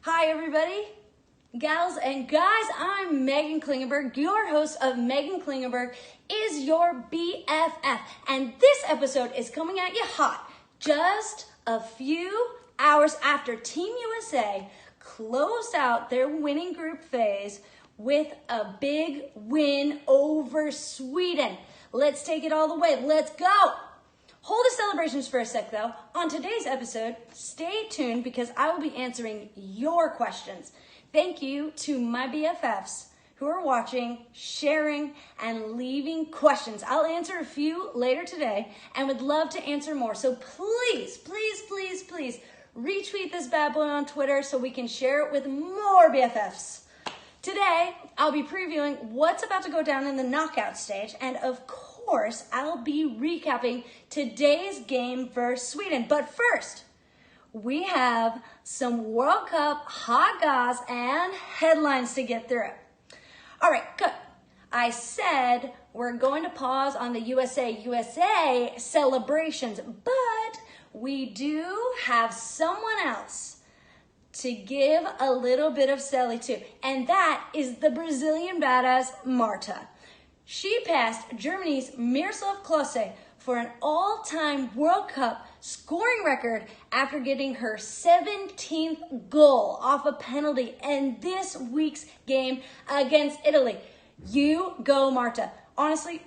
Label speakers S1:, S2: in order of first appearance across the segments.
S1: Hi everybody, gals and guys, I'm Meghan Klingenberg, your host of Meghan Klingenberg is Your BFF, and this episode is coming at you hot, just a few hours after Team USA closed out their winning group phase with a big win over Sweden. Let's take it all the way, let's go! Hold the celebrations for a sec though. On today's episode, stay tuned because I will be answering your questions. Thank you to my BFFs who are watching, sharing, and leaving questions. I'll answer a few later today and would love to answer more. So please, please, please, please retweet this bad boy on Twitter so we can share it with more BFFs. Today, I'll be previewing what's about to go down in the knockout stage, and of course, I'll be recapping today's game versus Sweden. But first, we have some World Cup hot goss and headlines to get through. All right, good. I said we're going to pause on the USA celebrations, but we do have someone else to give a little bit of celly to, and that is the Brazilian badass Marta. She passed Germany's Miroslav Klose for an all-time World Cup scoring record after getting her 17th goal off a penalty in this week's game against Italy. You go, Marta. Honestly,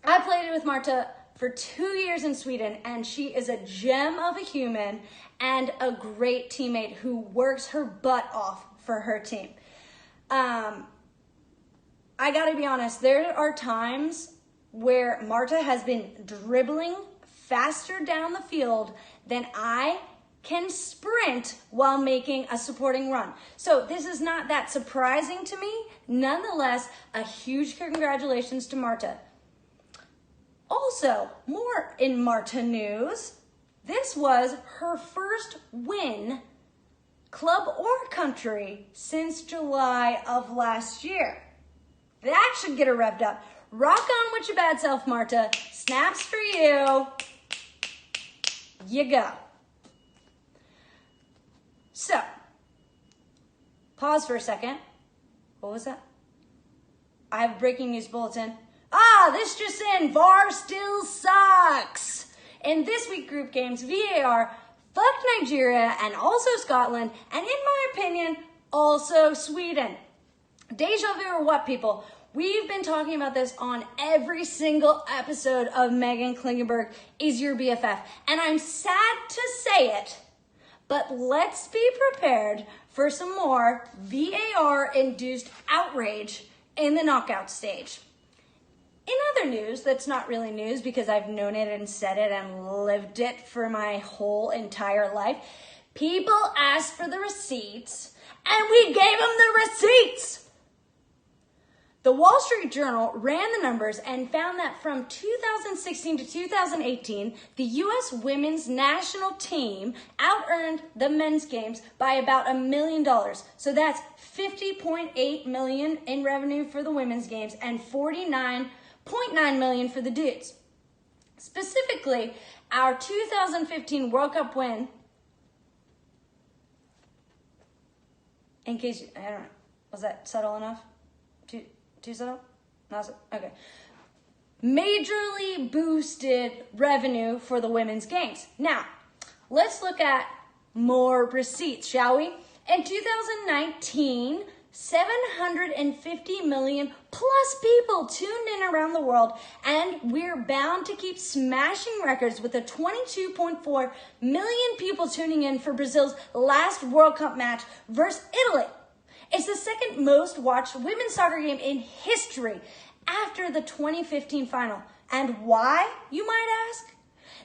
S1: I played it with Marta for 2 years in Sweden, and she is a gem of a human and a great teammate who works her butt off for her team. I gotta be honest, there are times where Marta has been dribbling faster down the field than I can sprint while making a supporting run. So this is not that surprising to me. Nonetheless, a huge congratulations to Marta. Also, more in Marta news, this was her first win, club or country, since July of last year. That should get her revved up. Rock on with your bad self, Marta. Snaps for you. You go. So, pause for a second. What was that? I have a breaking news bulletin. This just in, VAR still sucks. In this week's group games, VAR fucked Nigeria and also Scotland, and in my opinion, also Sweden. Deja vu or what, people? We've been talking about this on every single episode of Meghan Klingenberg is Your BFF, and I'm sad to say it, but let's be prepared for some more VAR-induced outrage in the knockout stage. In other news, that's not really news because I've known it and said it and lived it for my whole entire life. People asked for the receipts, and we gave them the receipts. The Wall Street Journal ran the numbers and found that from 2016 to 2018, the U.S. women's national team out-earned the men's games by about $1 million. So that's $50.8 million in revenue for the women's games and $49.9 million for the dudes. Specifically, our 2015 World Cup win, in case, I don't know, was that subtle enough? Too subtle? Not so, okay. Majorly boosted revenue for the women's games. Now, let's look at more receipts, shall we? In 2019, 750 million plus people tuned in around the world, and we're bound to keep smashing records with a 22.4 million people tuning in for Brazil's last World Cup match versus Italy. It's the second most watched women's soccer game in history after the 2015 final. And why, you might ask?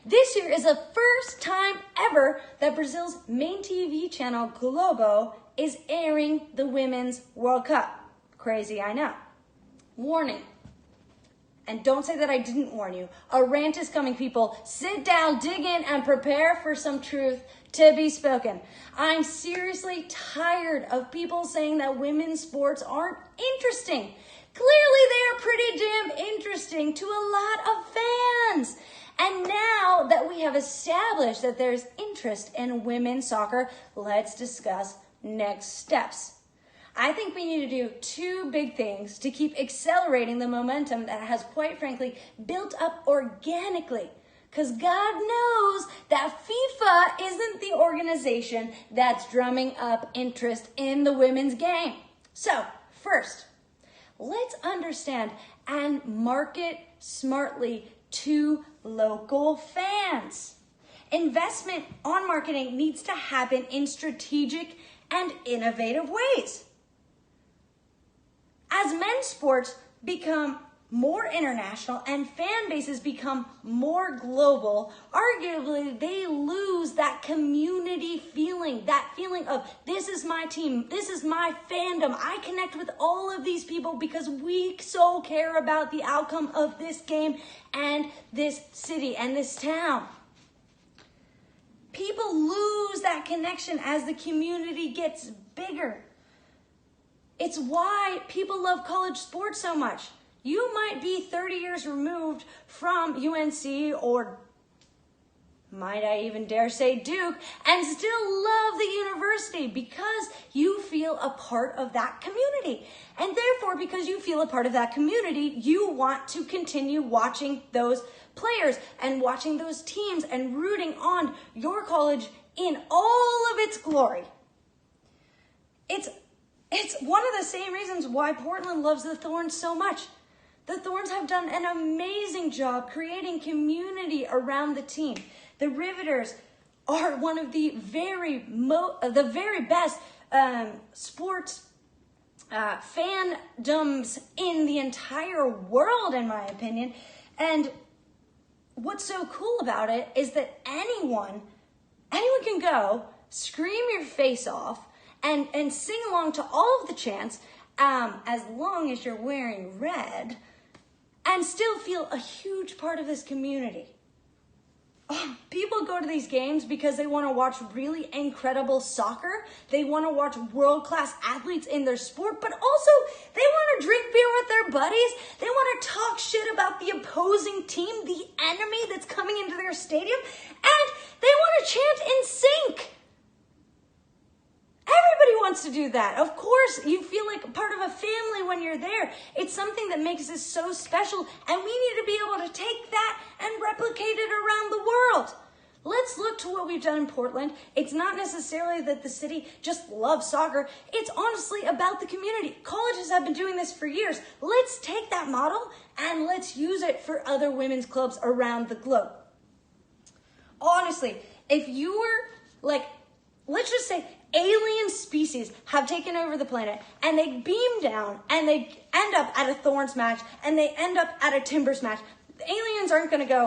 S1: This year is the first time ever that Brazil's main TV channel, Globo, is airing the Women's World Cup. Crazy, I know. Warning. And don't say that I didn't warn you. A rant is coming, people. Sit down, dig in, and prepare for some truth to be spoken. I'm seriously tired of people saying that women's sports aren't interesting. Clearly, they are pretty damn interesting to a lot of fans. And now that we have established that there's interest in women's soccer, let's discuss next steps. I think we need to do two big things to keep accelerating the momentum that has, quite frankly, built up organically. Because God knows that FIFA isn't the organization that's drumming up interest in the women's game. So, first, let's understand and market smartly to local fans. Investment on marketing needs to happen in strategic and innovative ways. As men's sports become more international and fan bases become more global, arguably they lose that community feeling, that feeling of this is my team, this is my fandom. I connect with all of these people because we so care about the outcome of this game and this city and this town. People lose that connection as the community gets bigger. It's why people love college sports so much. You might be 30 years removed from UNC or, might I even dare say, Duke, and still love the university because you feel a part of that community. And therefore, because you feel a part of that community, you want to continue watching those players and watching those teams and rooting on your college in all of its glory. It's one of the same reasons why Portland loves the Thorns so much. The Thorns have done an amazing job creating community around the team. The Riveters are one of the very best sports fandoms in the entire world, in my opinion. And what's so cool about it is that anyone can go scream your face off and sing along to all of the chants, as long as you're wearing red, and still feel a huge part of this community. People go to these games because they want to watch really incredible soccer. They want to watch world-class athletes in their sport, but also they want to drink beer with their buddies. They want to talk shit about the opposing team, the enemy that's coming into their stadium, and they want to chant in sync. Everybody wants to do that. Of course, you feel like part of a family when you're there. It's something that makes this so special, and we need to be able to take that and replicate it around the world. Let's look to what we've done in Portland. It's not necessarily that the city just loves soccer. It's honestly about the community. Colleges have been doing this for years. Let's take that model and let's use it for other women's clubs around the globe. Honestly, if you were like, let's just say alien species have taken over the planet and they beam down and they end up at a Thorns match and they end up at a Timbers match, the aliens aren't going to go,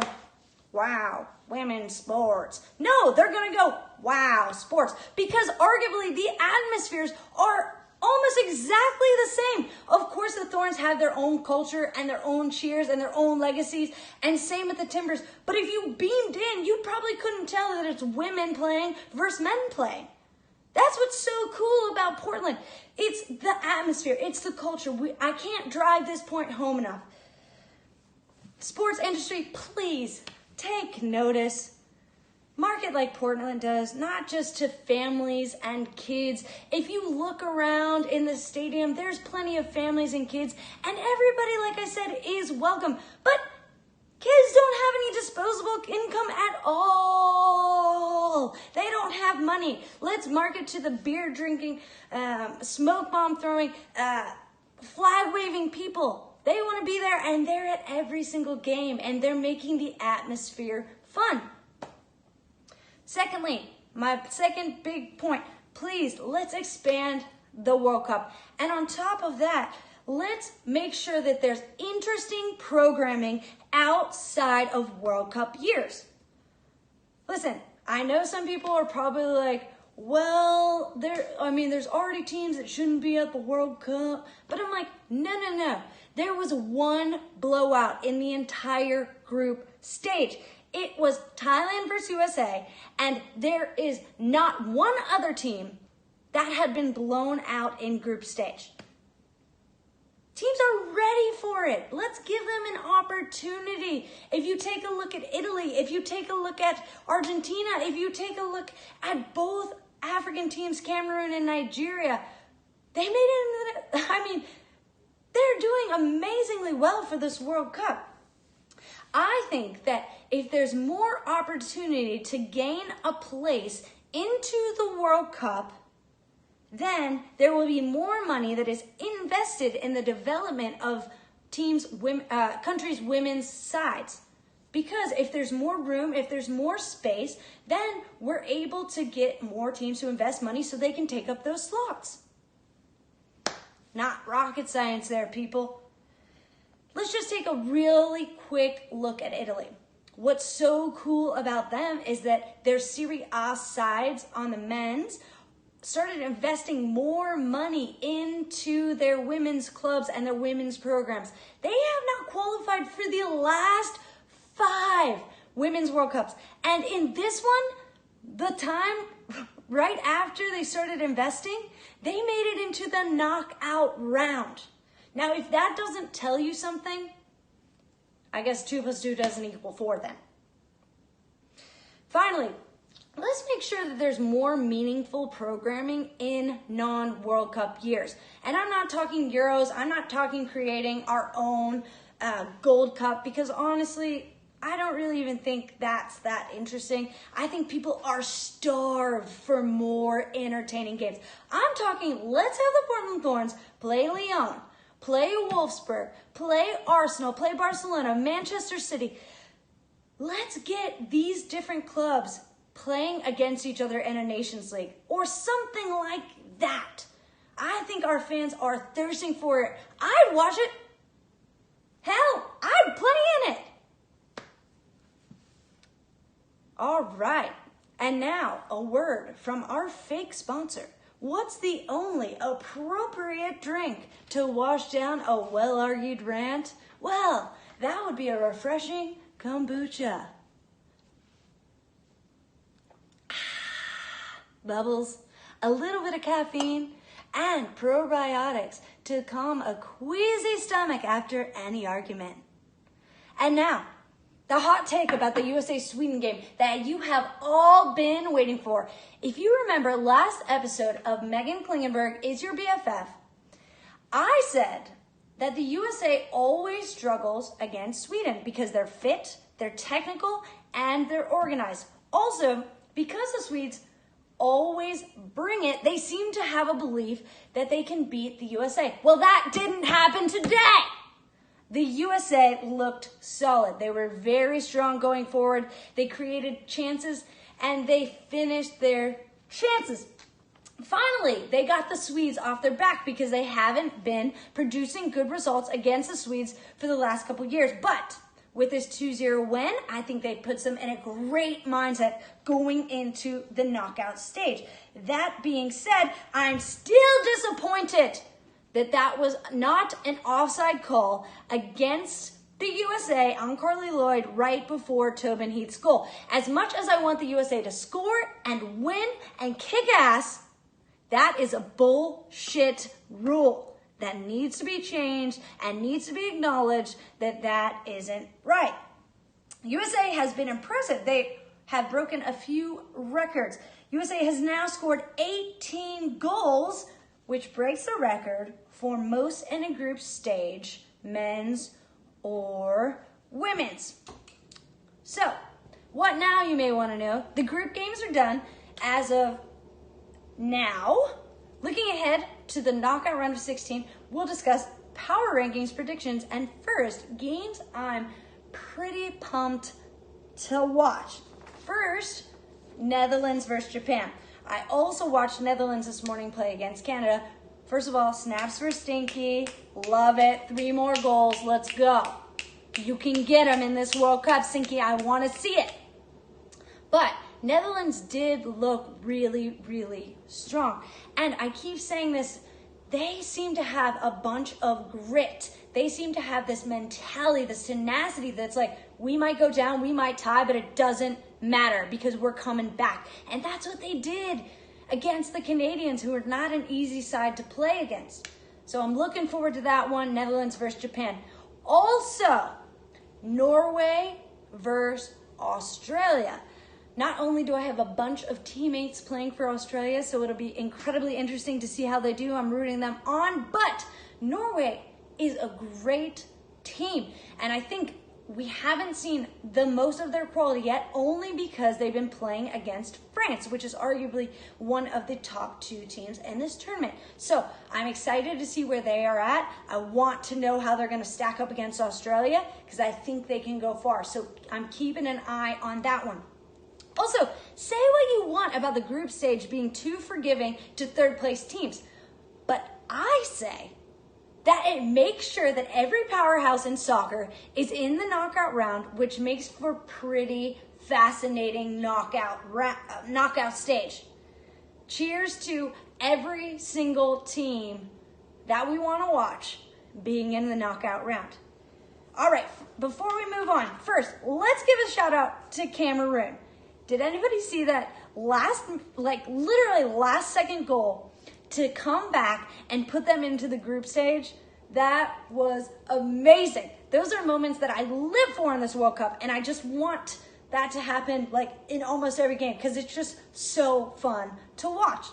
S1: wow, women's sports. No, they're going to go, wow, sports. Because arguably the atmospheres are almost exactly the same. Of course, the Thorns have their own culture and their own cheers and their own legacies, and same with the Timbers. But if you beamed in, you probably couldn't tell that it's women playing versus men playing. That's what's so cool about Portland. It's the atmosphere. It's the culture. I can't drive this point home enough. Sports industry, please take notice. Market like Portland does, not just to families and kids. If you look around in the stadium, there's plenty of families and kids, and everybody, like I said, is welcome. But kids don't have any disposable income at all. They don't have money. Let's market to the beer drinking, smoke bomb throwing, flag waving people. They want to be there, and they're at every single game, and they're making the atmosphere fun. Secondly, my second big point, please, let's expand the World Cup. And on top of that, let's make sure that there's interesting programming outside of World Cup years. Listen, I know some people are probably like, well, there's already teams that shouldn't be at the World Cup. But I'm like, no. There was one blowout in the entire group stage. It was Thailand versus USA, and there is not one other team that had been blown out in group stage. Teams are ready for it. Let's give them an opportunity. If you take a look at Italy, if you take a look at Argentina, if you take a look at both African teams, Cameroon and Nigeria, they made it into they're doing amazingly well for this World Cup. I think that if there's more opportunity to gain a place into the World Cup, then there will be more money that is invested in the development of countries' women's sides. Because if there's more room, if there's more space, then we're able to get more teams to invest money so they can take up those slots. Not rocket science there, people. Let's just take a really quick look at Italy. What's so cool about them is that their Serie A sides on the men's started investing more money into their women's clubs and their women's programs. They have not qualified for the last 5 Women's World Cups. And in this one, the time right after they started investing, they made it into the knockout round. Now, if that doesn't tell you something, I guess 2 + 2 doesn't equal 4 then. Finally, let's make sure that there's more meaningful programming in non-World Cup years. And I'm not talking Euros. I'm not talking creating our own Gold Cup, because honestly, I don't really even think that's that interesting. I think people are starved for more entertaining games. I'm talking, let's have the Portland Thorns play Lyon, play Wolfsburg, play Arsenal, play Barcelona, Manchester City. Let's get these different clubs playing against each other in a Nations League or something like that. I think our fans are thirsting for it. I'd watch it. Hell, I'd play in it. All right, and now a word from our fake sponsor. What's the only appropriate drink to wash down a well-argued rant? Well, that would be a refreshing kombucha. Bubbles, a little bit of caffeine, and probiotics to calm a queasy stomach after any argument. And now, the hot take about the USA-Sweden game that you have all been waiting for. If you remember last episode of Meghan Klingenberg is Your BFF, I said that the USA always struggles against Sweden because they're fit, they're technical, and they're organized. Also, because the Swedes always bring it, they seem to have a belief that they can beat the USA. Well, that didn't happen today. The USA looked solid. They were very strong going forward. They created chances and they finished their chances. Finally, they got the Swedes off their back because they haven't been producing good results against the Swedes for the last couple years. But with this 2-0 win, I think they puts them in a great mindset going into the knockout stage. That being said, I'm still disappointed that was not an offside call against the USA on Carly Lloyd right before Tobin Heath's goal. As much as I want the USA to score and win and kick ass, that is a bullshit rule that needs to be changed and needs to be acknowledged that isn't right. USA has been impressive. They have broken a few records. USA has now scored 18 goals, which breaks the record for most in a group stage, men's or women's. So, what now, you may want to know? The group games are done as of now. Looking ahead to the knockout round of 16, we'll discuss power rankings, predictions, and first, games I'm pretty pumped to watch. First, Netherlands versus Japan. I also watched Netherlands this morning play against Canada. First of all, snaps for Stinky. Love it. 3 more goals. Let's go. You can get them in this World Cup, Stinky. I want to see it. But Netherlands did look really, really strong. And I keep saying this, they seem to have a bunch of grit. They seem to have this mentality, this tenacity that's like, we might go down, we might tie, but it doesn't matter because we're coming back. And that's what they did against the Canadians, who are not an easy side to play against. So I'm looking forward to that one, Netherlands versus Japan. Also, Norway versus Australia. not only do I have a bunch of teammates playing for Australia, so it'll be incredibly interesting to see how they do. I'm rooting them on, but Norway is a great team. And I think we haven't seen the most of their quality yet, only because they've been playing against France, which is arguably one of the top 2 teams in this tournament. So I'm excited to see where they are at. I want to know how they're going to stack up against Australia, because I think they can go far. So I'm keeping an eye on that one. Also, say what you want about the group stage being too forgiving to third place teams, but I say that it makes sure that every powerhouse in soccer is in the knockout round, which makes for pretty fascinating knockout stage. Cheers to every single team that we want to watch being in the knockout round. All right, before we move on, first, let's give a shout out to Cameroon. Did anybody see that literally last second goal to come back and put them into the group stage? That was amazing. Those are moments that I live for in this World Cup, and I just want that to happen in almost every game, because it's just so fun to watch.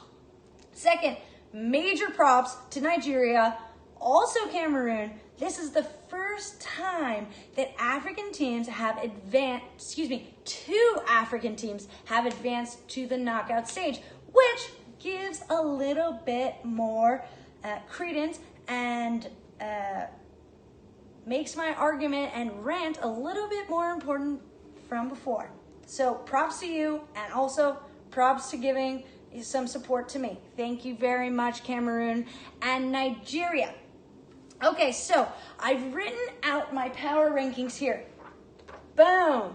S1: Second, major props to Nigeria, also Cameroon. This is the first time that African teams have advanced, 2 African teams have advanced to the knockout stage, which gives a little bit more credence and makes my argument and rant a little bit more important from before. So props to you, and also props to giving some support to me. Thank you very much, Cameroon and Nigeria. Okay, so I've written out my power rankings here. Boom.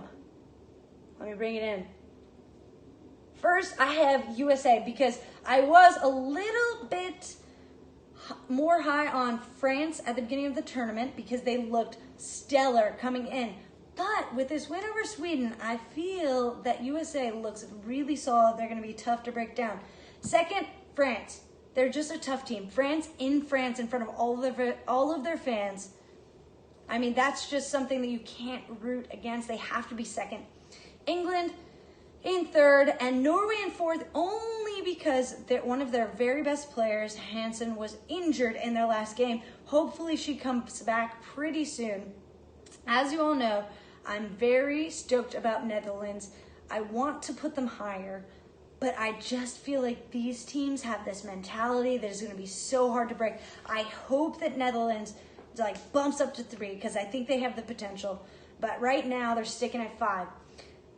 S1: Let me bring it in. First, I have USA, because I was a little bit more high on France at the beginning of the tournament because they looked stellar coming in. But with this win over Sweden, I feel that USA looks really solid. They're going to be tough to break down. Second, France. They're just a tough team. France in front of all of their fans. I mean, that's just something that you can't root against. They have to be second. England in third, and Norway in fourth, only because one of their very best players, Hansen, was injured in their last game. Hopefully she comes back pretty soon. As you all know, I'm very stoked about Netherlands. I want to put them higher, but I just feel like these teams have this mentality that is going to be so hard to break. I hope that Netherlands bumps up to 3, because I think they have the potential. But right now they're sticking at 5.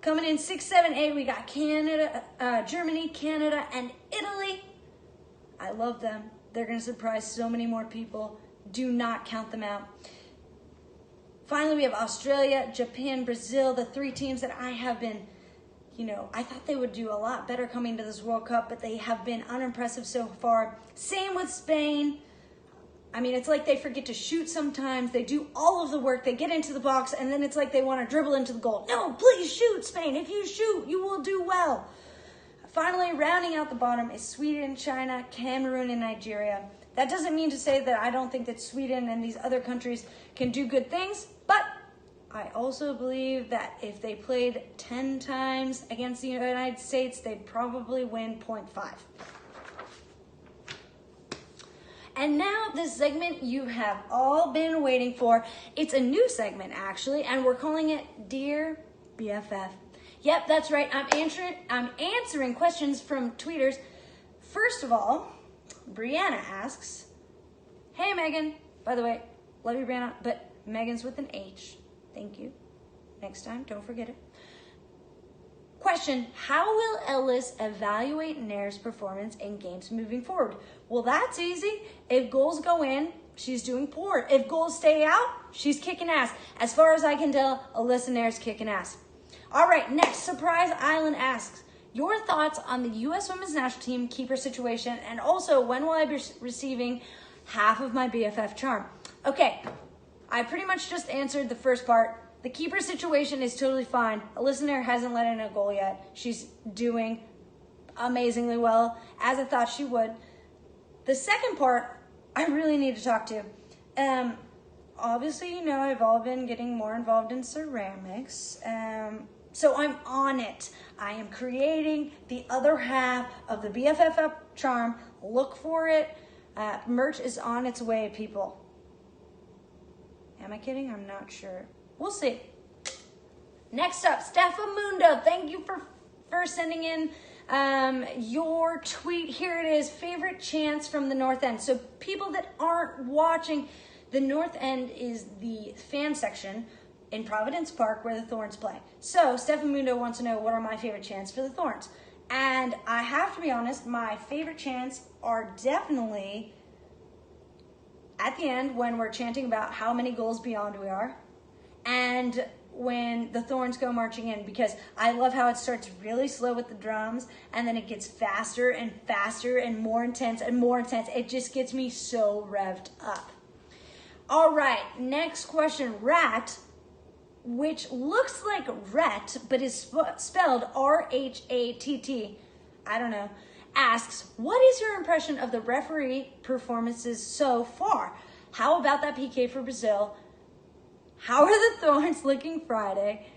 S1: Coming in 6, 7, 8, we got Germany, Canada, and Italy. I love them. They're going to surprise so many more people. Do not count them out. Finally, we have Australia, Japan, Brazil, the 3 teams that I have been, I thought they would do a lot better coming to this World Cup, but they have been unimpressive so far. Same with Spain. I mean, it's like they forget to shoot sometimes. They do all of the work. They get into the box, and then it's like they want to dribble into the goal. No, please shoot, Spain. If you shoot, you will do well. Finally, rounding out the bottom is Sweden, China, Cameroon, and Nigeria. That doesn't mean to say that I don't think that Sweden and these other countries can do good things, but I also believe that if they played 10 times against the United States, they'd probably win 0.5. And now this segment you have all been waiting for. It's a new segment, actually, and we're calling it Dear BFF. Yep, that's right. I'm answering questions from tweeters. First of all, Brianna asks, "Hey, Megan." By the way, love you, Brianna, but Megan's with an H. Thank you. Next time, don't forget it. Question: how will Ellis evaluate Nair's performance in games moving forward? Well, that's easy. If goals go in, she's doing poor. If goals stay out, she's kicking ass. As far as I can tell, Alyssa Nair's kicking ass. All right, next, Surprise Island asks, your thoughts on the U.S. Women's National Team keeper situation, and also when will I be receiving half of my BFF charm? Okay, I pretty much just answered the first part. The keeper situation is totally fine. Alyssa Nair hasn't let in a goal yet. She's doing amazingly well, as I thought she would. The second part, I really need to talk to. Obviously, I've all been getting more involved in ceramics. So I'm on it. I am creating the other half of the BFF charm. Look for it. Merch is on its way, people. Am I kidding? I'm not sure. We'll see. Next up, Steffamundo. Thank you for sending in your tweet. Here it is. Favorite chants from the North End. So people that aren't watching, the North End is the fan section in Providence Park where the Thorns play. So Steffamundo wants to know what are my favorite chants for the Thorns. And I have to be honest, my favorite chants are definitely at the end when we're chanting about how many goals beyond we are, and when the Thorns go marching in, because I love how it starts really slow with the drums and then it gets faster and faster and more intense and more intense. It just gets me so revved up. All right, next question. Rat, which looks like Rhett, but is spelled R-H-A-T-T, I don't know, asks, what is your impression of the referee performances so far? How about that PK for Brazil? How are the Thorns looking Friday?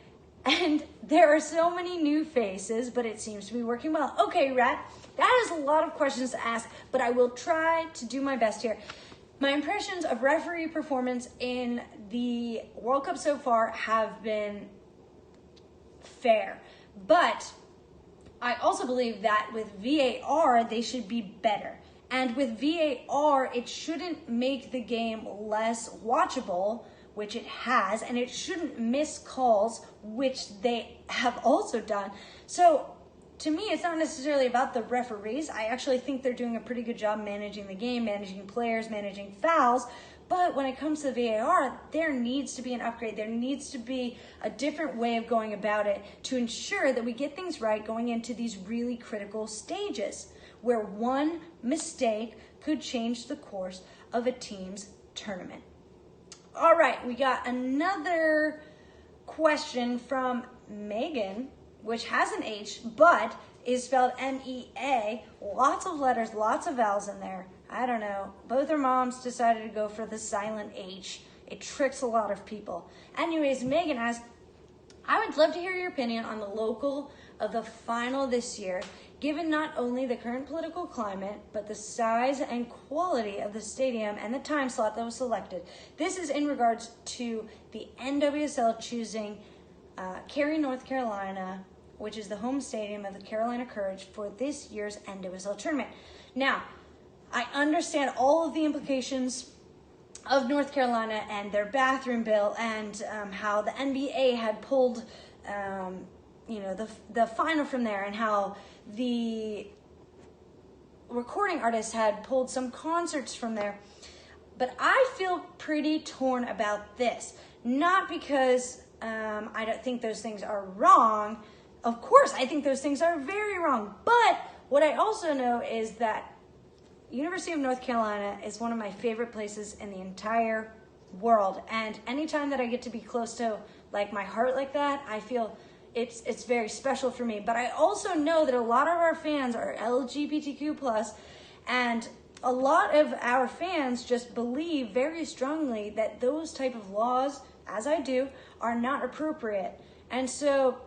S1: And there are so many new faces, but it seems to be working well. Okay, Rat, that is a lot of questions to ask, but I will try to do my best here. My impressions of referee performance in the World Cup so far have been fair, but I also believe that with VAR, they should be better. And with VAR, it shouldn't make the game less watchable, which it has, and it shouldn't miss calls, which they have also done. So to me, it's not necessarily about the referees. I actually think they're doing a pretty good job managing the game, managing players, managing fouls. But when it comes to VAR, there needs to be an upgrade. There needs to be a different way of going about it to ensure that we get things right going into these really critical stages where one mistake could change the course of a team's tournament. All right, we got another question from Megan, which has an H, but is spelled M-E-A. Lots of letters, lots of vowels in there. I don't know. Both her moms decided to go for the silent H. It tricks a lot of people. Anyways, Megan asks, I would love to hear your opinion on the local of the final this year, given not only the current political climate, but the size and quality of the stadium and the time slot that was selected. This is in regards to the NWSL choosing Cary, North Carolina, which is the home stadium of the Carolina Courage, for this year's NWSL tournament. Now, I understand all of the implications of North Carolina and their bathroom bill, and how the NBA had pulled, the final from there, and how the recording artists had pulled some concerts from there. But I feel pretty torn about this. Not because I don't think those things are wrong. Of course, I think those things are very wrong. But what I also know is that University of North Carolina is one of my favorite places in the entire world. And anytime that I get to be close to like my heart like that, I feel it's very special for me. But I also know that a lot of our fans are LGBTQ+, and a lot of our fans just believe very strongly that those type of laws, as I do, are not appropriate. And so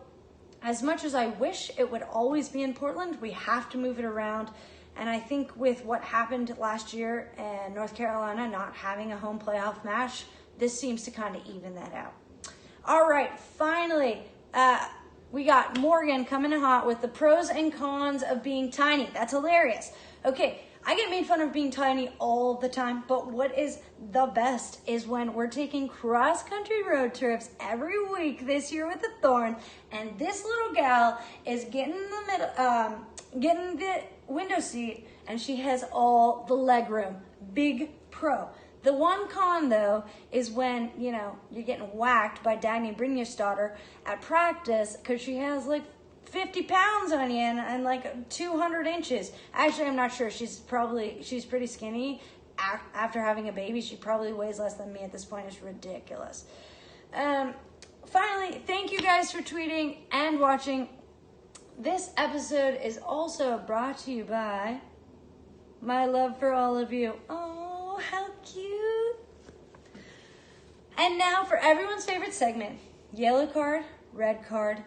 S1: as much as I wish it would always be in Portland, we have to move it around. And I think with what happened last year and North Carolina not having a home playoff match, this seems to kind of even that out. All right, finally, we got Morgan coming in hot with the pros and cons of being tiny. That's hilarious. Okay, I get made fun of being tiny all the time, but what is the best is when we're taking cross-country road trips every week this year with the Thorn, and this little gal is getting in the middle, getting the window seat, and she has all the leg room. Big pro. The one con, though, is when, you're getting whacked by Dagny Brynjar's at practice because she has, 50 pounds on you and 200 inches. Actually, I'm not sure. She's pretty skinny. After having a baby, she probably weighs less than me at this point. It's ridiculous. Finally, thank you guys for tweeting and watching. This episode is also brought to you by my love for all of you. Oh, how cute. And now for everyone's favorite segment, yellow card, red card,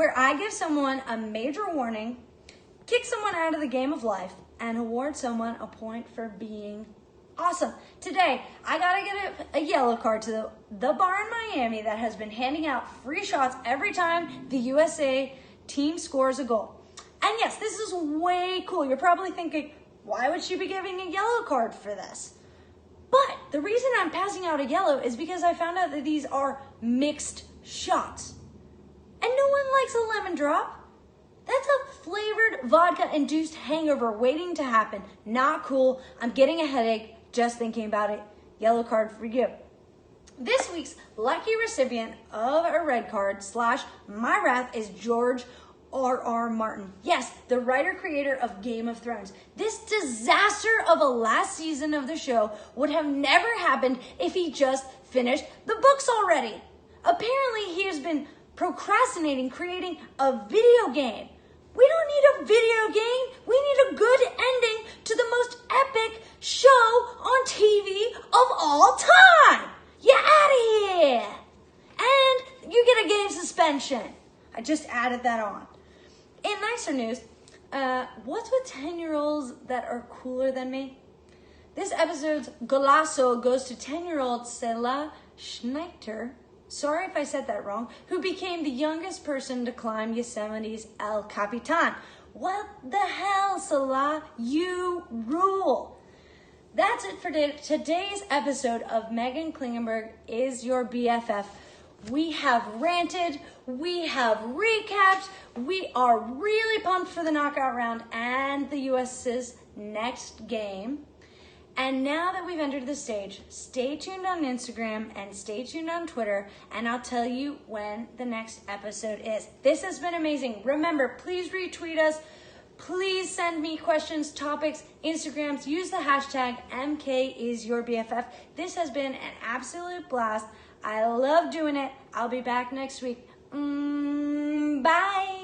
S1: where I give someone a major warning, kick someone out of the game of life, and award someone a point for being awesome. Today, I gotta get a yellow card to the bar in Miami that has been handing out free shots every time the USA team scores a goal. And yes, this is way cool. You're probably thinking, why would she be giving a yellow card for this? But the reason I'm passing out a yellow is because I found out that these are mixed shots. And no one likes a lemon drop. That's a flavored vodka-induced hangover waiting to happen. Not cool. I'm getting a headache just thinking about it. Yellow card for you. This week's lucky recipient of a red card / my wrath is George R.R. Martin. Yes, the writer-creator of Game of Thrones. This disaster of a last season of the show would have never happened if he just finished the books already. Apparently, he has been procrastinating creating a video game. We don't need a video game. We need a good ending to the most epic show on TV of all time. You're out of here. And you get a game suspension. I just added that on. In nicer news, what's with 10-year-olds that are cooler than me? This episode's golazo goes to 10-year-old Selah Schneider. Sorry if I said that wrong. Who became the youngest person to climb Yosemite's El Capitan. What the hell, Selah? You rule. That's it for today's episode of Meghan Klingenberg is your BFF. We have ranted, we have recapped, we are really pumped for the knockout round and the US's next game. And now that we've entered the stage, stay tuned on Instagram and stay tuned on Twitter, and I'll tell you when the next episode is. This has been amazing. Remember, please retweet us. Please send me questions, topics, Instagrams. Use the hashtag MKIsYourBFF. This has been an absolute blast. I love doing it. I'll be back next week. Bye.